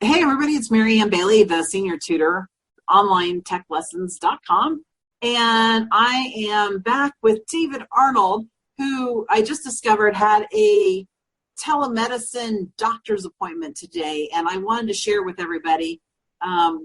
Hey, everybody, it's Mary Ann Bailey, the senior tutor, onlinetechlessons.com. And I am back with David Arnold, who I just discovered had a telemedicine doctor's appointment today. And I wanted to share with everybody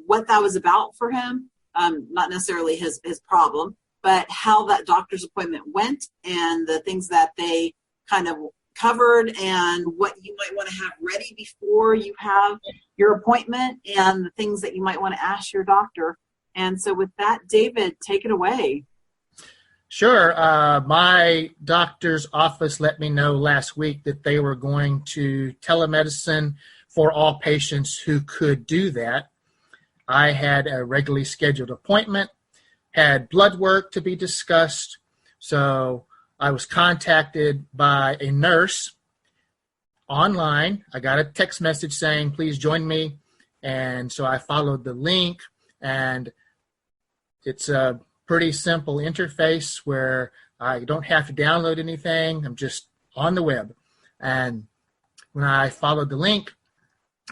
what that was about for him. Not necessarily his problem, but how that doctor's appointment went and the things that they kind of covered and what you might want to have ready before you have your appointment and the things that you might want to ask your doctor. And so with that, David, take it away. Sure. My doctor's office let me know last week that they were going to telemedicine for all patients who could do that. I had a regularly scheduled appointment, had blood work to be discussed, so I was contacted by a nurse online. I got a text message saying, please join me. And so I followed the link, and it's a pretty simple interface where I don't have to download anything. I'm just on the web. And when I followed the link,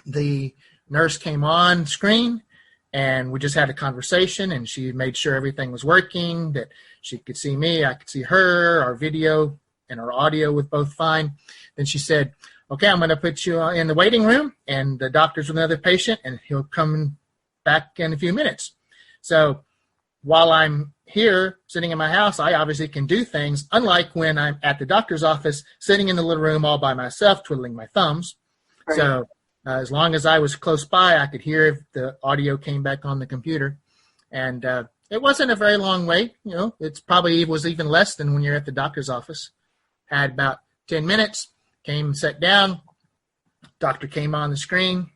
the nurse came on screen, and we just had a conversation, and she made sure everything was working, that she could see me, I could see her, our video and our audio was both fine. Then she said, okay, I'm going to put you in the waiting room, and the doctor's with another patient, and he'll come back in a few minutes. So while I'm here sitting in my house, I obviously can do things, unlike when I'm at the doctor's office, sitting in the little room all by myself, twiddling my thumbs. Right. So as long as I was close by, I could hear if the audio came back on the computer. And it wasn't a very long wait. You know, it's probably was even less than when you're at the doctor's office. Had about 10 minutes, came and sat down. Doctor came on the screen,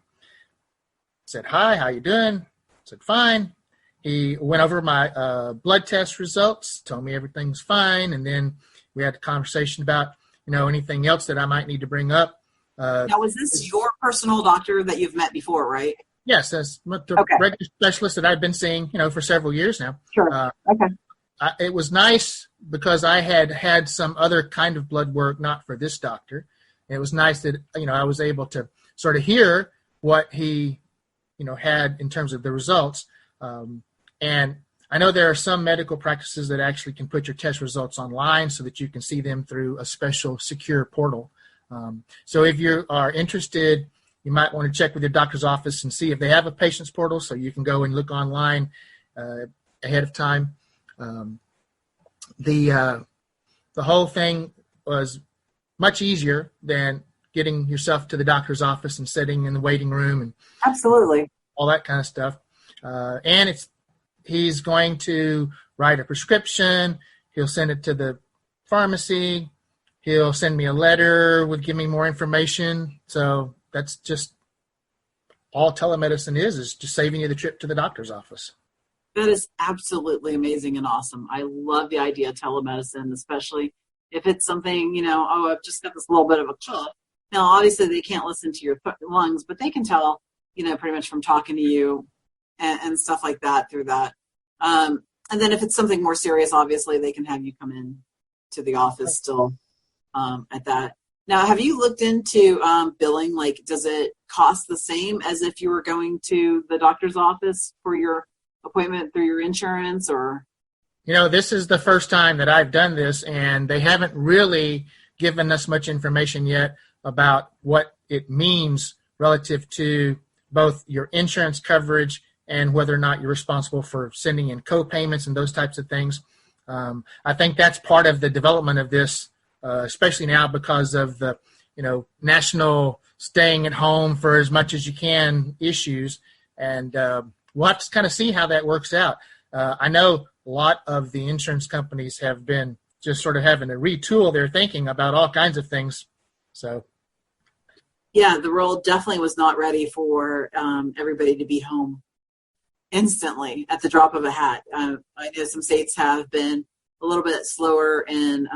said, hi, how you doing? Said, fine. He went over my blood test results, told me everything's fine, and then we had a conversation about, anything else that I might need to bring up. Now, is this your personal doctor that you've met before, right? Yes, that's the regular specialist that I've been seeing, for several years now. Sure. Okay. It was nice because I had some other kind of blood work, not for this doctor. It was nice that, I was able to sort of hear what he, had in terms of the results. And I know there are some medical practices that actually can put your test results online so that you can see them through a special secure portal. So if you are interested, you might want to check with your doctor's office and see if they have a patient's portal so you can go and look online ahead of time. The whole thing was much easier than getting yourself to the doctor's office and sitting in the waiting room and absolutely all that kind of stuff. And he's going to write a prescription. He'll send it to the pharmacy. He'll send me a letter with giving me more information. So that's just all telemedicine is just saving you the trip to the doctor's office. That is absolutely amazing and awesome. I love the idea of telemedicine, especially if it's something, I've just got this little bit of a cough. Now, obviously, they can't listen to your lungs, but they can tell, pretty much from talking to you and stuff like that through that. And then if it's something more serious, obviously, they can have you come in to the office still at that. Now, have you looked into billing? Like, does it cost the same as if you were going to the doctor's office for your appointment through your insurance or? This is the first time that I've done this, and they haven't really given us much information yet about what it means relative to both your insurance coverage and whether or not you're responsible for sending in co-payments and those types of things. I think that's part of the development of this, especially now because of the, national staying at home for as much as you can issues. And we'll have to kind of see how that works out. I know a lot of the insurance companies have been just sort of having to retool their thinking about all kinds of things. So, yeah, the world definitely was not ready for everybody to be home instantly at the drop of a hat. I know some states have been a little bit slower in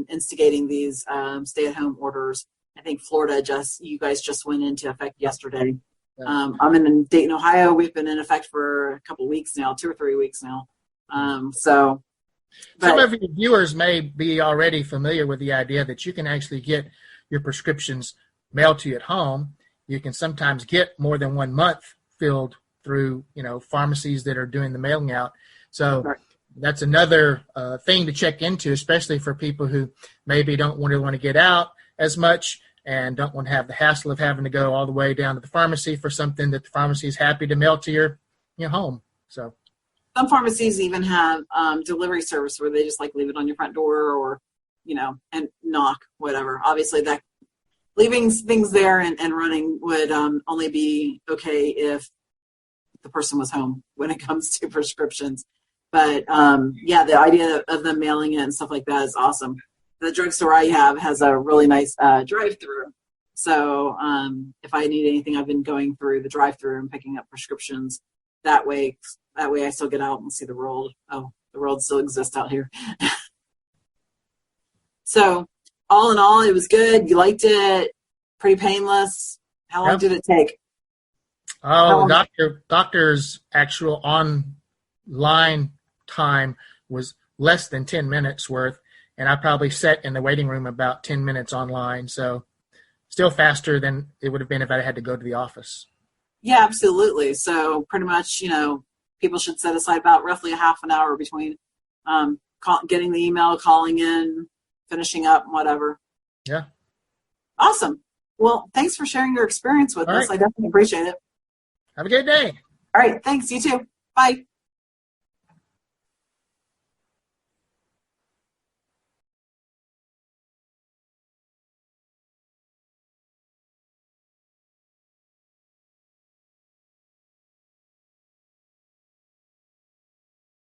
instigating these stay-at-home orders. I think Florida you guys just went into effect yesterday. I'm in Dayton, Ohio. We've been in effect for a couple weeks now, 2 or 3 weeks now. Some of your viewers may be already familiar with the idea that you can actually get your prescriptions mailed to you at home. you can sometimes get more than 1 month filled through, pharmacies that are doing the mailing out. So that's another thing to check into, especially for people who maybe don't want to get out as much and don't want to have the hassle of having to go all the way down to the pharmacy for something that the pharmacy is happy to mail to your home. So some pharmacies even have delivery service where they just like leave it on your front door or, and knock, whatever. Obviously that leaving things there and running would only be okay if the person was home when it comes to prescriptions. But the idea of them mailing it and stuff like that is awesome. The drugstore I have has a really nice drive-through. So if I need anything, I've been going through the drive-through and picking up prescriptions that way. That way I still get out and see the world. Oh, the world still exists out here. So all in all, it was good. You liked it? Pretty painless. How long did it take? Oh, doctor's actual online time was less than 10 minutes worth, and I probably sat in the waiting room about 10 minutes online. So still faster than it would have been if I had to go to the office. Yeah, absolutely. So pretty much, people should set aside about roughly a half an hour between getting the email, calling in, finishing up, whatever. Yeah. Awesome. Well, thanks for sharing your experience with us. I definitely appreciate it. Have a good day. All right. Thanks. You too. Bye.